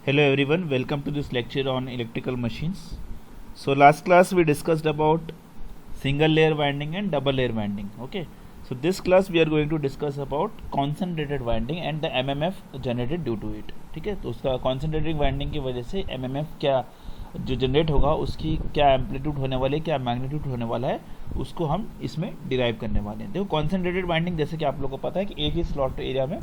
Hello everyone, welcome to this lecture on electrical machines. So last class we discussed about single layer winding and double layer winding. Okay, so this class we are going to discuss about concentrated winding and the MMF generated due to it. ठीक है, तो उसका concentrated winding की वजह से MMF क्या जो generate होगा उसकी क्या एम्पलीट्यूड होने वाली है, क्या मैग्नीट्यूड होने वाला है, उसको हम इसमें डिराइव करने वाले हैं. देखो कॉन्सेंट्रेटेड वाइंडिंग जैसे कि आप लोगों को पता है कि एक ही स्लॉट एरिया में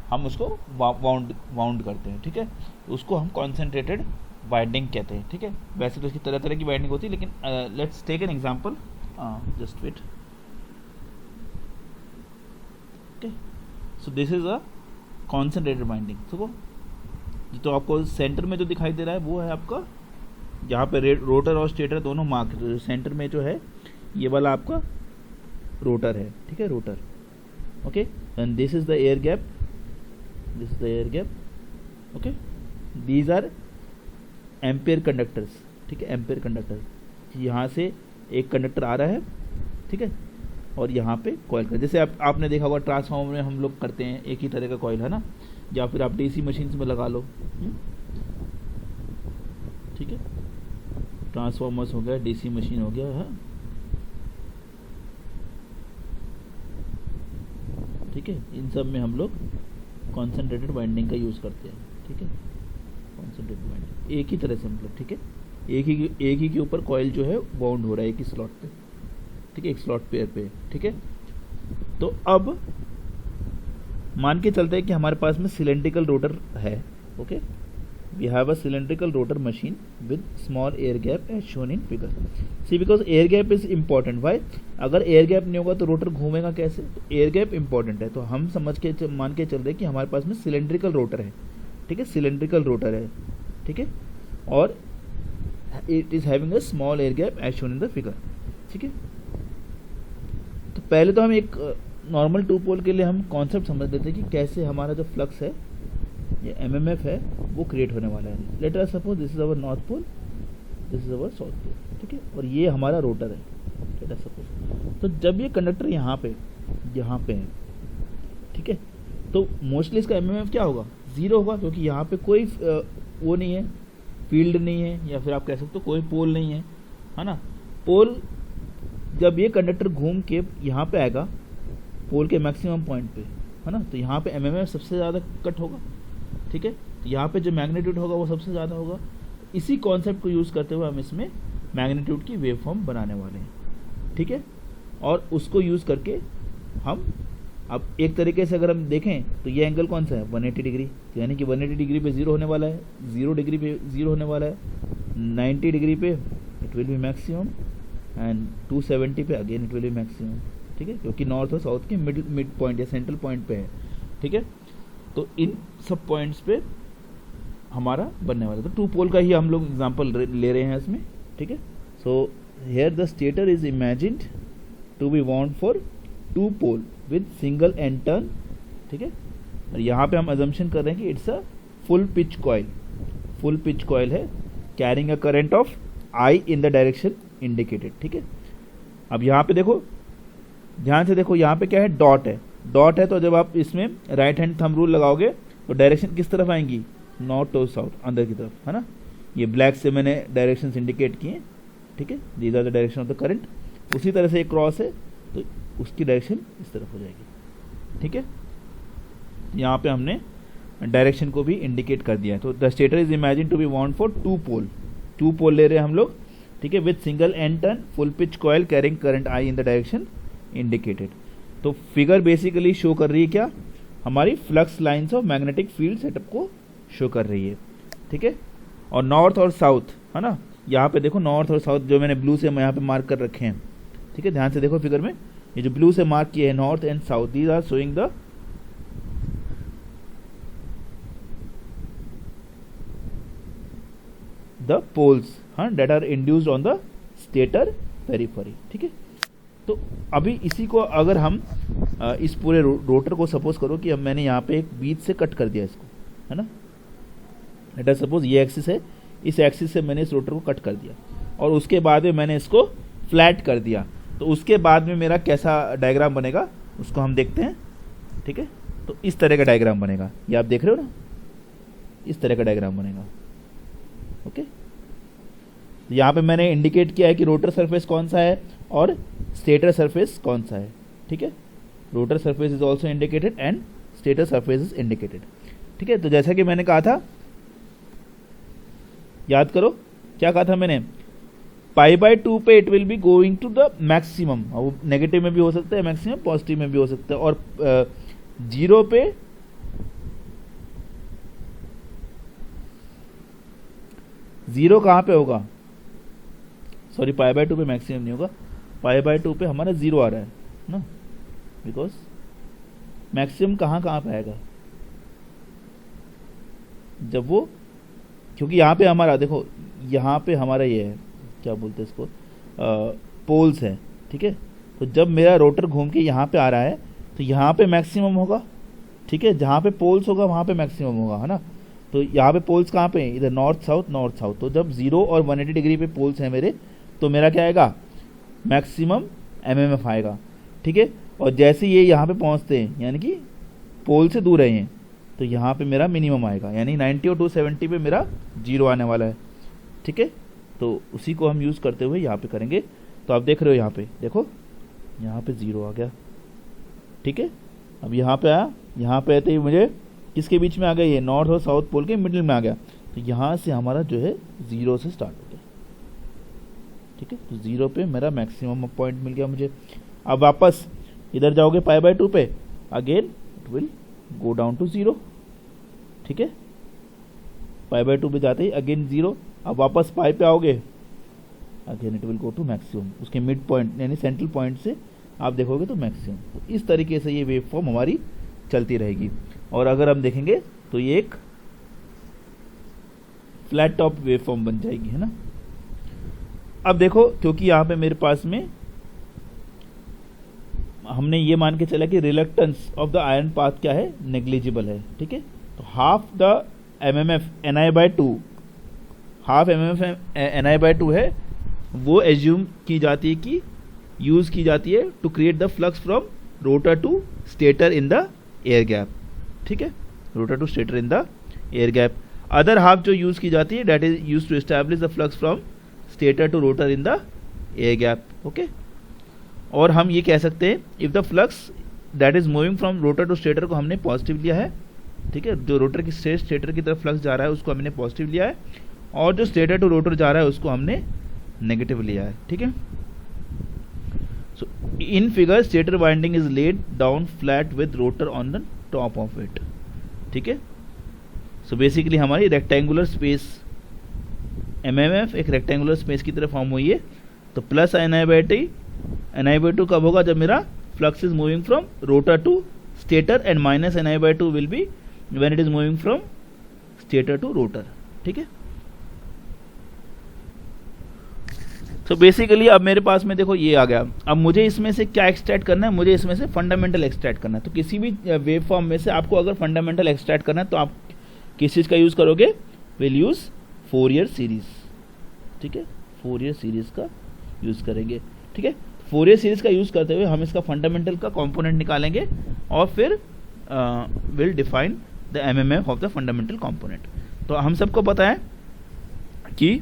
हम उसको वाउंड करते हैं. ठीक है, तो उसको हम कॉन्सेंट्रेटेड वाइंडिंग कहते हैं. ठीक है, वैसे तो इसकी तरह तरह की वाइंडिंग होती है, लेकिन let's take an example. Just wait. Okay, so this is a concentrated winding. देखो तो आपको सेंटर में जो दिखाई दे रहा है वो है आपका, यहाँ पे रोटर और स्टेटर दोनों मार्क. सेंटर में जो है ये वाला आपका रोटर है. ठीक है, rotor. Okay, and this is the air gap. This is the air gap. Okay, these are ampere conductors. ठीक है, एम्पेयर कंडक्टर. यहाँ से एक कंडक्टर आ रहा है. ठीक है, और यहाँ पे कॉइल का, जैसे आपने देखा होगा ट्रांसफार्मर में हम लोग करते हैं, एक ही तरह का कॉइल है ना, या फिर आप डीसी मशीन्स में लगा लो. ठीक है, ट्रांसफार्मर्स हो गया, डीसी मशीन हो गया है. ठीक है, इन सब में हम लोग कॉन्सेंट्रेटेड वाइंडिंग का यूज़ करते हैं. ठीक है, कॉन्सेंट्रेटेड वाइंडिंग एक ही तरह से मतलब. ठीक है, एक ही के ऊपर कॉइल जो है बाउंड हो रहा है एक ही स्लॉट पे. ठीक है, एक स्लॉट पेयर पे. ठीक है, तो अब मान के चलते हैं कि हमारे पास में सिलेंड्रिकल रोटर है. Okay, we have a cylindrical rotor machine with small air gap as shown in figure. See, because air gap is important. Why? अगर air gap नहीं होगा तो रोटर घूमेगा कैसे? तो air gap important है. तो हम मान के चल रहे हैं कि हमारे पास में cylindrical rotor है. ठीक है, cylindrical rotor है. ठीक है, और it is having a small air gap as shown in the figure. ठीक है, तो पहले तो हम एक नॉर्मल टू पोल के लिए हम कॉन्सेप्ट समझ लेते हैं कि कैसे हमारा जो फ्लक्स है, ये MMF है, वो क्रिएट होने वाला है. Let us suppose this is our north pole, this is our south pole. ठीक है, और ये हमारा रोटर है. लेट अस सपोज, तो जब ये कंडक्टर यहाँ पे है, ठीक है, तो मोस्टली इसका MMF क्या होगा? ज़ीरो होगा, क्योंकि यहाँ पे कोई वो नहीं है, फील्ड नहीं है, या फिर आप कह सकते हो कोई पोल नहीं है ना. पोल जब ये कंडक्टर घूम के यहाँ पे आएगा पोल के मैक्सिमम पॉइंट पे, है ना, तो यहाँ पे MMF सबसे ज़्यादा कट होगा. ठीक है, तो यहाँ पे जो मैग्नीट्यूड होगा वो सबसे ज़्यादा होगा. इसी कॉन्सेप्ट को यूज़ करते हुए हम इसमें मैग्नीट्यूड की वेव फॉर्म बनाने वाले हैं. ठीक है, और उसको यूज़ करके हम अब एक तरीके से अगर हम देखें तो ये एंगल कौन सा है? 180 डिग्री. तो यानी कि 180 डिग्री पे ज़ीरो होने वाला है, 0 डिग्री पे ज़ीरो होने वाला है, 90 डिग्री पे it will B maximum, and 270 पे again it will B maximum. ठीक है, क्योंकि नॉर्थ और साउथ के मिड पॉइंट या सेंट्रल पॉइंट पे है. ठीक है, तो इन सब पॉइंट्स पे हमारा बनने वाला. तो टू पोल का ही हम लोग एग्जांपल ले रहे हैं इसमें. ठीक है, so here the stator is imagined to be wound for two pole with single and turn. ठीक है, और यहाँ पे हम अजम्पशन कर रहे हैं कि it's a full pitch coil. Full pitch coil है, carrying a current of I in the direction indicated. ठीक है, अब यहाँ पे देखो, ध्यान से देखो, यहाँ पे क्या है? डॉट है. डॉट है, तो जब आप इसमें राइट हैंड थंब रूल लगाओगे तो डायरेक्शन किस तरफ आएंगी? नॉर्थ टू साउथ, अंदर की तरफ, है ना. ये ब्लैक से मैंने डायरेक्शंस इंडिकेट किए. ठीक है, these are the direction of the current. उसी तरह से एक क्रॉस है तो उसकी डायरेक्शन इस तरफ हो जाएगी. ठीक है, यहाँ पे हमने डायरेक्शन को भी इंडिकेट कर दिया है. तो the stator is imagine to be wound for two pole. Two pole ले रहे हैं हम लोग. ठीक है, with single and turn full pitch coil carrying current I in the direction indicated. तो फिगर बेसिकली शो कर रही है क्या? हमारी flux lines of magnetic field setup को शो कर रही है. ठीक है, और नॉर्थ और साउथ, है ना, यहाँ पे देखो नॉर्थ और साउथ जो मैंने ब्लू से यहाँ पे मार्क कर रखे हैं. ठीक है, ध्यान से देखो फिगर में, ये जो ब्लू से मार्क किए हैं north and south, these are showing the poles that are induced on the stator periphery. ठीक है, तो अभी इसी को अगर हम इस पूरे रोटर को सपोज करो कि अब मैंने यहाँ पे एक बीच से कट कर दिया इसको, है ना. लेट अस सपोज ये एक्सिस है, इस एक्सिस से मैंने इस रोटर को कट कर दिया, और उसके बाद में मैंने इसको फ्लैट कर दिया. तो उसके बाद में मेरा कैसा डायग्राम बनेगा उसको हम देखते हैं. ठीक है, तो इस तरह का डायग्राम बनेगा. ये आप देख रहे हो ना, इस तरह का डायग्राम बनेगा। ओके, तो यहाँ पे मैंने इंडिकेट किया है कि रोटर सरफेस कौन सा है और स्टेटर सरफेस कौन सा है। ठीक है, rotor surface is also indicated and stator surface is indicated. ठीक है, तो जैसा कि मैंने कहा था, याद करो क्या कहा था मैंने, π/2 पे it will be going to the maximum. वो नेगेटिव में भी हो सकता है मैक्सिमम, पॉजिटिव में भी हो सकता है, और 0 पे जीरो कहाँ पे होगा, सॉरी π/2 पे मैक्सिमम नहीं होगा, π/2 पे हमारा 0 आ रहा है ना, बिकॉज मैक्सिमम कहाँ पे आएगा, जब वो, क्योंकि यहाँ पे हमारा देखो, यहाँ पे हमारा ये है, क्या बोलते हैं इसको, पोल्स है। ठीक है, तो जब मेरा रोटर घूम के यहाँ पे आ रहा है तो यहाँ पे मैक्सिमम होगा। ठीक है, जहाँ पे पोल्स होगा वहाँ पे मैक्सिमम होगा, है ना। तो यहाँ पे पोल्स कहाँ पे, इधर नॉर्थ साउथ। तो जब 0 और 180 डिग्री पे पोल्स हैं मेरे, तो मेरा क्या आएगा, मैक्सिमम MMF आएगा। ठीक है, और जैसे ये यहाँ पे पहुँचते हैं, यानी कि पोल से दूर रहे हैं, तो यहाँ पे मेरा मिनिमम आएगा, यानी 90 और 270 पे मेरा 0 आने वाला है। ठीक है, तो उसी को हम यूज़ करते हुए यहाँ पे करेंगे। तो आप देख रहे हो यहाँ पे, देखो यहाँ पे 0 आ गया। ठीक है, अब यहाँ पे आया, यहाँ पे आते ही मुझे किसके बीच में आ गया, ये नॉर्थ और साउथ पोल के मिडिल में आ गया। तो यहाँ से हमारा जो है 0 से स्टार्ट हो गया। ठीक है, तो 0 पे मेरा मैक्सिमम पॉइंट मिल गया मुझे। अब वापस इधर जाओगे π/2 पे, again it will go down to 0। ठीक है, π/2 पे जाते ही अगेन 0। अब वापस पाई पे आओगे, again it will go to maximum, उसके मिड पॉइंट यानी सेंट्रल पॉइंट से आप देखोगे तो मैक्सिमम। तो इस तरीके से ये वेव फॉर्म हमारी चलती रहेगी। और अगर हम देखेंगे तो ये एक फ्लैट टॉप वेव फॉर्म बन जाएगी, है ना। अब देखो, क्योंकि यहाँ पे मेरे पास में हमने ये मान के चला कि reluctance of the iron path क्या है, नेग्लिजिबल है। ठीक है, तो half the MMF Ni/2, half MMF Ni/2 है, वो एज्यूम की जाती है कि यूज़ की जाती है to create the flux from rotor to stator in the air gap. ठीक है, rotor to stator in the air gap. Other half जो यूज़ की जाती है, that is use to establish the flux from stator to rotor in the air gap. Okay, और हम ये कह सकते हैं, if the flux that is moving from rotor to stator को हमने पॉजिटिव लिया है। ठीक है, जो रोटर की स्टेटर की तरफ फ्लक्स जा रहा है उसको हमने पॉजिटिव लिया है, और जो स्टेटर टू रोटर जा रहा है उसको हमने नेगेटिव लिया है। ठीक है, so in figure stator winding is laid down flat with rotor on the top of it. ठीक है, सो बेसिकली हमारी रेक्टेंगुलर स्पेस MMF एक रेक्टेंगुलर स्पेस की तरह फॉर्म हुई है। तो प्लस Ni/2 कब होगा, जब मेरा flux is moving from rotor to stator, and minus Ni/2 will be when it is moving from stator to rotor. ठीक है, तो बेसिकली अब मेरे पास में देखो ये आ गया। अब मुझे इसमें से क्या एक्सट्रैक्ट करना है, मुझे इसमें से फंडामेंटल एक्सट्रैक्ट करना है। तो किसी भी वेव फॉर्म में से आपको अगर फंडामेंटल एक्सट्रैक्ट करना है तो आप किस चीज़ का यूज़ करोगे, विल यूज़ फोरियर सीरीज। ठीक है, फोरियर सीरीज का यूज़ करेंगे। ठीक है, फोरियर सीरीज का यूज़ करते हुए हम इसका फंडामेंटल का कंपोनेंट निकालेंगे और फिर will define the MMF of the fundamental component. तो हम सबको पता है कि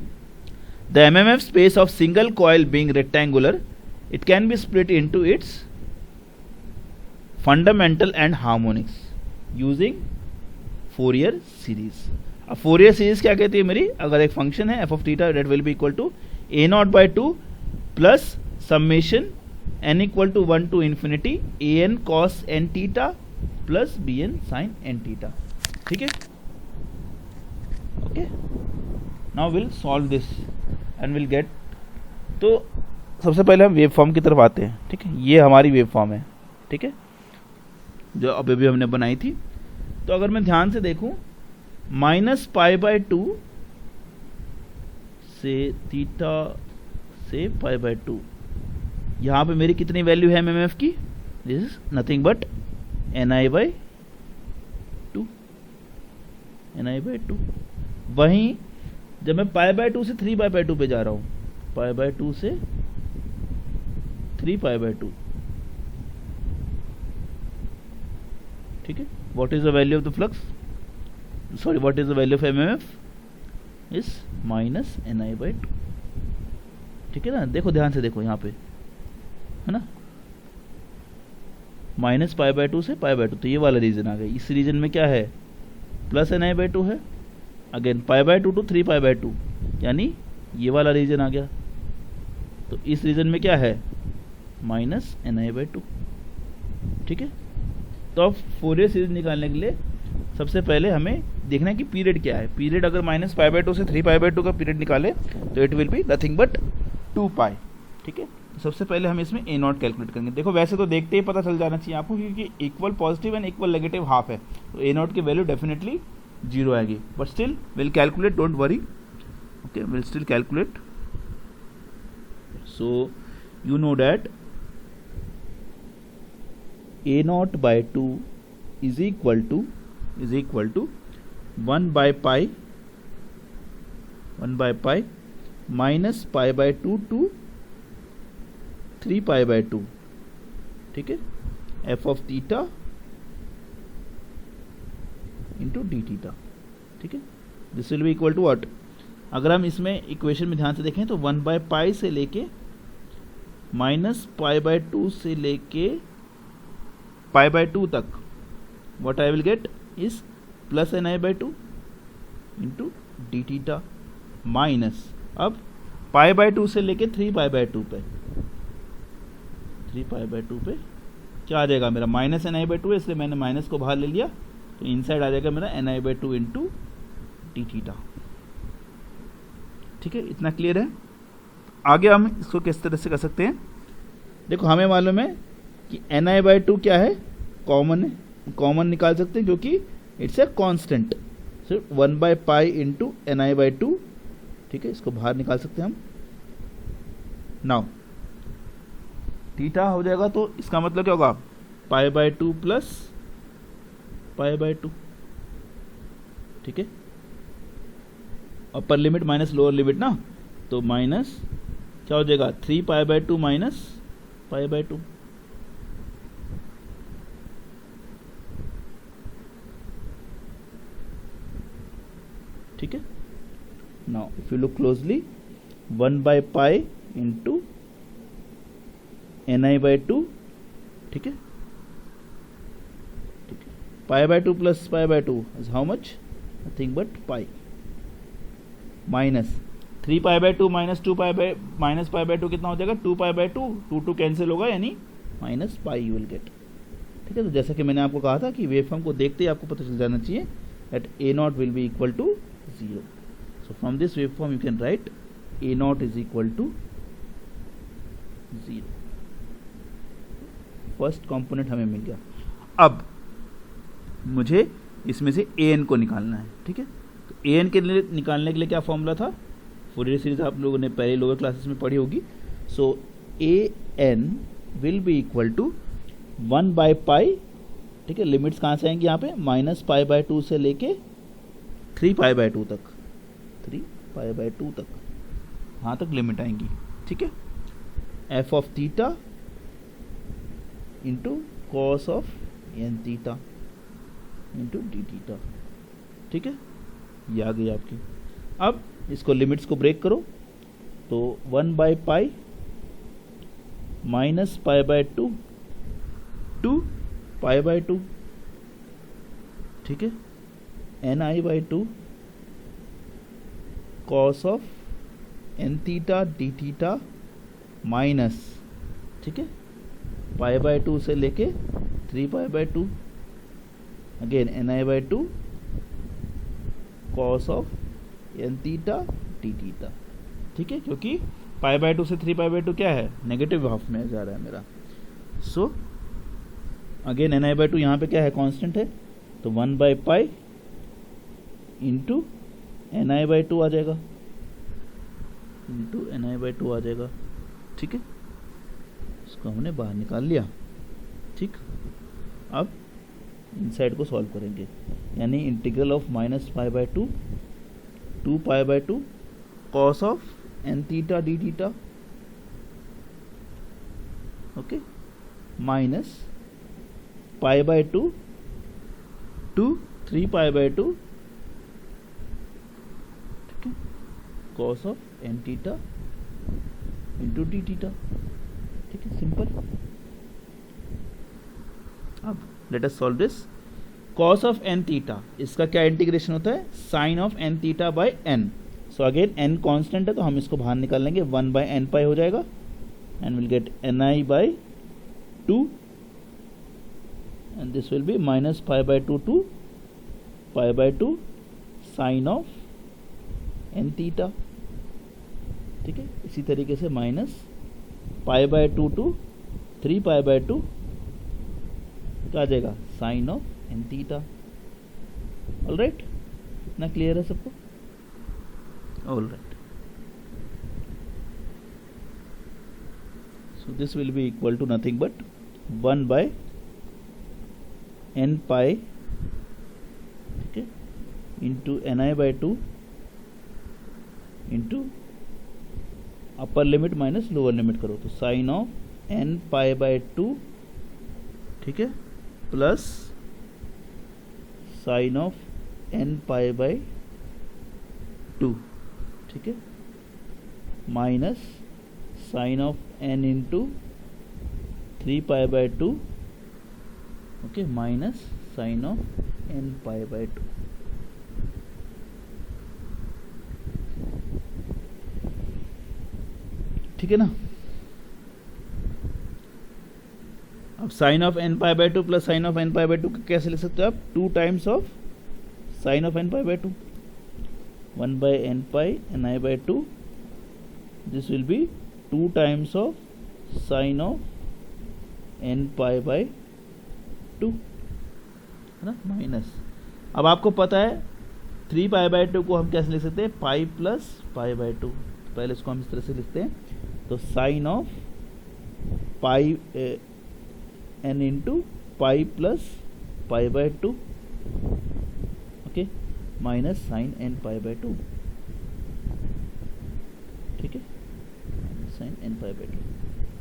the MMF space of single coil being rectangular, it can be split into its fundamental and harmonics using Fourier series। अब Fourier series क्या कहती है मेरी, अगर एक फंक्शन है f of theta that will be equal to a0/2 plus summation n equal to 1 to infinity an cos n theta plus bn sin n theta। ठीक है, okay, now will solve this and will gate. तो सबसे पहले हम wave form की तरफ आते हैं। ठीक है, ये हमारी वेव फॉर्म है। ठीक है, जो अभी भी हमने बनाई थी। तो अगर मैं ध्यान से देखूं, -π/2 से थीटा से π/2, यहाँ पे मेरी कितनी वैल्यू है MMF की, this is nothing but Ni/2। वहीं जब मैं π/2 से 3π/2 पे जा रहा हूँ, π/2 से 3π/2, ठीक है, what is the value of the flux, sorry what is the value of M M F is minus N I by two. ठीक है ना, देखो ध्यान से देखो यहाँ पे, है ना, माइनस पाई बाय टू से पाई बाय टू, तो ये वाला रीजन आ गया। इस रीजन में क्या है, plus N I by two है, again pi by two to 3 pi by two, यानी ये वाला रीजन आ गया। तो इस रीजन में क्या है, minus N I by two. ठीक है, तो अब फोरियर सीरीज निकालने के लिए सबसे पहले हमें देखना है कि पीरियड क्या है। पीरियड अगर माइनस पाई बाय टू से 3 पाई बाय टू का पीरियड निकाले तो it will be nothing but 2 पाई। ठीक है, तो सबसे पहले हम इसमें ए नॉट कैलकुलेट करेंगे। देखो वैसे तो देखते ही पता चल जाना चाहिए आपको, क्योंकि equal positive and equal negative half है, तो ए नॉट की वैल्यू डेफिनेटली 0 आएगी, but still will calculate, don't worry. Okay, will still calculate. So you know that A naught by 2 is equal to 1 by pi minus pi by two to 3 pi by two. ठीक है, F of theta into D theta. ठीक है, this will be equal to what, अगर हम इसमें equation में ध्यान से देखें तो 1 बाय पाई से लेके माइनस पाई बाय टू से लेके पाई बाय टू तक, what I will get is plus N I by two into D theta minus, अब पाई बाय टू से लेके 3 पाई बाय टू पे, 3 पाई बाय टू पे क्या आ जाएगा मेरा, minus N I by two है, इसलिए मैंने माइनस को बाहर ले लिया, तो इनसाइड आ जाएगा मेरा N I by two into D theta. ठीक है, इतना क्लियर है। आगे हम इसको किस तरह से कर सकते हैं, देखो हमें मालूम है कि एन आई बाई टू क्या है, कॉमन है, कॉमन निकाल सकते हैं क्योंकि इट्स ए कांस्टेंट, सिर्फ 1 by pi into N I by two. ठीक है, इसको बाहर निकाल सकते हैं हम। नाउ थीटा हो जाएगा, तो इसका मतलब क्या होगा, pi by two plus pi by two. ठीक है, upper limit minus lower limit ना, तो माइनस क्या हो जाएगा, 3 pi by two minus pi by two. ठीक है, now if you look closely 1 by pi into N I by two. ठीक है, pi by two plus pi by two is how much, nothing but pi, minus 3 pi by two minus 2 pi bye minus pi by to कितना हो जाएगा, 2 pi by two, 2 cancel होगा यानी minus pi you will gate. ठीक है, तो जैसा कि मैंने आपको कहा था कि वेवफॉर्म को देखते ही आपको पता चल जाना चाहिए that A naught will be equal to 0. So from this waveform you can write a naught is equal to 0. First component हमें मिल गया। अब मुझे इसमें से ए एन को निकालना है। ठीक है, तो ए एन के लिए निकालने के लिए क्या फॉर्मूला था, फूरियर सीरीज आप लोगों ने पहले लोअर क्लासेस में पढ़ी होगी। So A N will be equal to 1 by pi. ठीक है, लिमिट्स कहाँ से आएंगी यहाँ पे, माइनस पाई बाय टू से लेके 3 पाई बाय टू तक, 3 पाई बाय टू तक, यहाँ तक लिमिट आएंगी। ठीक है, F of theta into cos of N theta into D theta. ठीक है, ये आ गई आपकी। अब इसको लिमिट्स को ब्रेक करो, तो 1 by pi minus pi by two to pi by two. ठीक है, N I by two cos of N theta D theta minus, ठीक है, पाई बाय टू से लेके 3 pi by two, again N I by two cos of N theta D theta. ठीक है, क्योंकि पाई by two से 3 पाई बाय टू क्या है, नेगेटिव हाफ में जा रहा है मेरा। So again N I by two यहाँ पे क्या है, कांस्टेंट है, तो 1 by pi into N I by two आ जाएगा, into N I by two आ जाएगा। ठीक है, इसको हमने बाहर निकाल लिया। ठीक, अब इनसाइड को सॉल्व करेंगे, यानी integral of minus pi by two 2 pi by two cos of N theta D theta, okay, minus pi by two 3 pi by two cos of N theta into D theta. ठीक है, simple. अब let us solve this. Cos of N theta, इसका क्या integration होता है, sine of N theta by N. So again N constant है तो हम इसको बाहर निकाल लेंगे, 1 बाय एन पाई हो जाएगा and will get N I by 2 and this will be minus pi by 2 to pi by 2 sine of N theta. ठीक है, इसी तरीके से minus pi by 2 to 3 pi by 2 क्या आ जाएगा, sine of N theta. Alright, ना clear है सबको? Alright, so this will be equal to nothing but 1 by N pi, ठीक है, into N I by 2 into upper limit minus lower limit करो तो sine of N pi by 2, ठीक है, plus sine of N pi by 2, ठीक है, minus sine of N into 3 pi by 2, okay, minus sine of N pi by 2। ठीक है ना? अब sine of N pi by 2 plus sine of N pi by 2 कैसे लिख सकते हो आप, 2 times of sine of N pi by 2, 1 by N pi N I by 2, this will be 2 times of sine of N pi by 2, है ना, minus. अब आपको पता है 3 पाई बाय 2 को हम कैसे लिख सकते हैं, पाई प्लस पाई बाय 2। पहले इसको हम इस तरह से लिखते हैं, तो sine of pi N into pi plus pi by 2, okay, minus sine N pi by 2, ठीक है, साइन एन पाई बाय 2,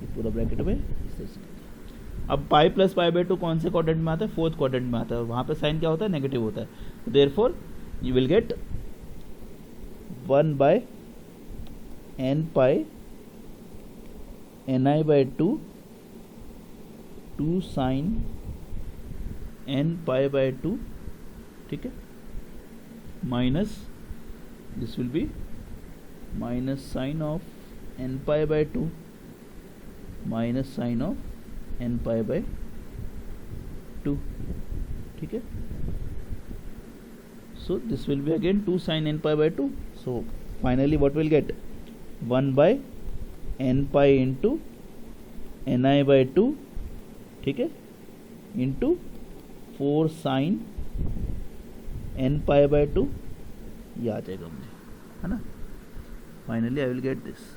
ये पूरा ब्रैकेट में इस तरह से। अब पाई प्लस पाई बाय 2 कौन से क्वाड्रेंट में आता है, 4th क्वाड्रेंट में आता है, वहाँ पे साइन क्या होता है, नेगेटिव होता है। Therefore you will get 1 by N pi N I by 2 2 sine N pi by 2, ठीक है, minus this will be minus sine of N pi by 2 minus sine of N pi by 2, ठीक है। So this will be again 2 sine N pi by 2। So finally what will get, 1 by N pi into N I by 2, ठीक है, into 4 sine N pi by 2, ये आ जाएगा मुझे, है ना। Finally I will get this.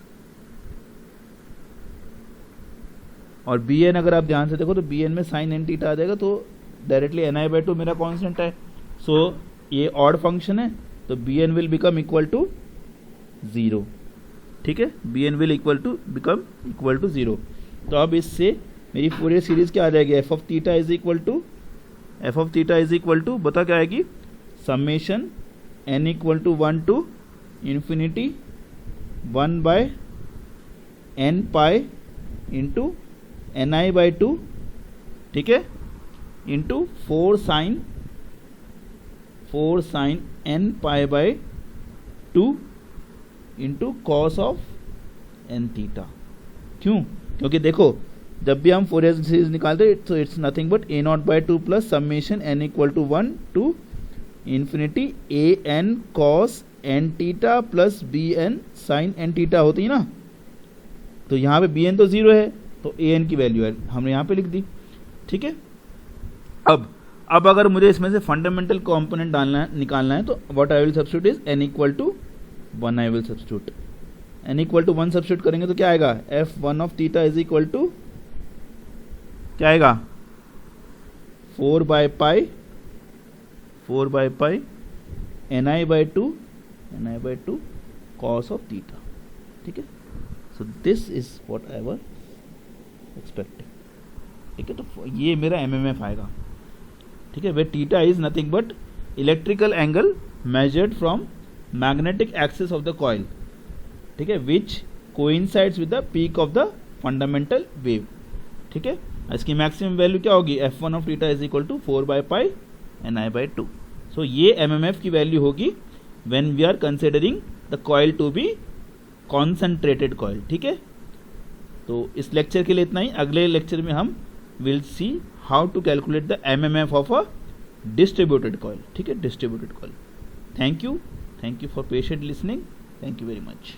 और B N अगर आप ध्यान से देखो तो बी एन में साइन एन थीटा आ जाएगा, तो डायरेक्टली एन आई बाय 2 मेरा कांस्टेंट है, सो ये ऑड फंक्शन है, तो B N will become equal to 0, ठीक है, B N will become equal to 0। तो अब इससे मेरी पूरी सीरीज क्या आ जाएगी, F of theta is equal to बता क्या आएगी, summation N equal to 1 to infinity 1 by N pi into N I by 2, ठीक है, into 4 sine N pi by 2 into cos of N theta. क्यों? क्योंकि देखो जब भी हम फोरियर सीरीज निकालते हैं तो it's nothing but A naught by 2 plus summation N equal to 1 to infinity A N cos N theta plus B N sine N theta होती है ना। तो यहाँ पे बी एन तो 0 है, तो ए एन की वैल्यू है हमने यहाँ पे लिख दी, ठीक है। अब अगर मुझे इसमें से फंडामेंटल कंपोनेंट निकालना है तो what I will substitute is N equal to 1 I will substitute, N equal to 1 substitute करेंगे तो क्या आएगा, F 1 of theta is equal to क्या आएगा, 4 by pi N I by 2 cos of theta, ठीक है। So this is what I was expecting, ठीक है। तो ये मेरा एमएमएफ आएगा, ठीक है, where theta is nothing but electrical angle measured from magnetic axis of the coil. ठीक है, which coincides with the peak of the fundamental wave, ठीक है। इसकी मैक्सिमम वैल्यू क्या होगी, f1 of theta is equal to 4/π ni/2। So ये MMF की value होगी when we are considering the coil to be concentrated coil, ठीक है। तो इस लेक्चर के लिए इतना ही। अगले लेक्चर में हम will see how to calculate the MMF of a distributed coil, ठीक है, distributed coil. Thank you for patient listening, thank you very much.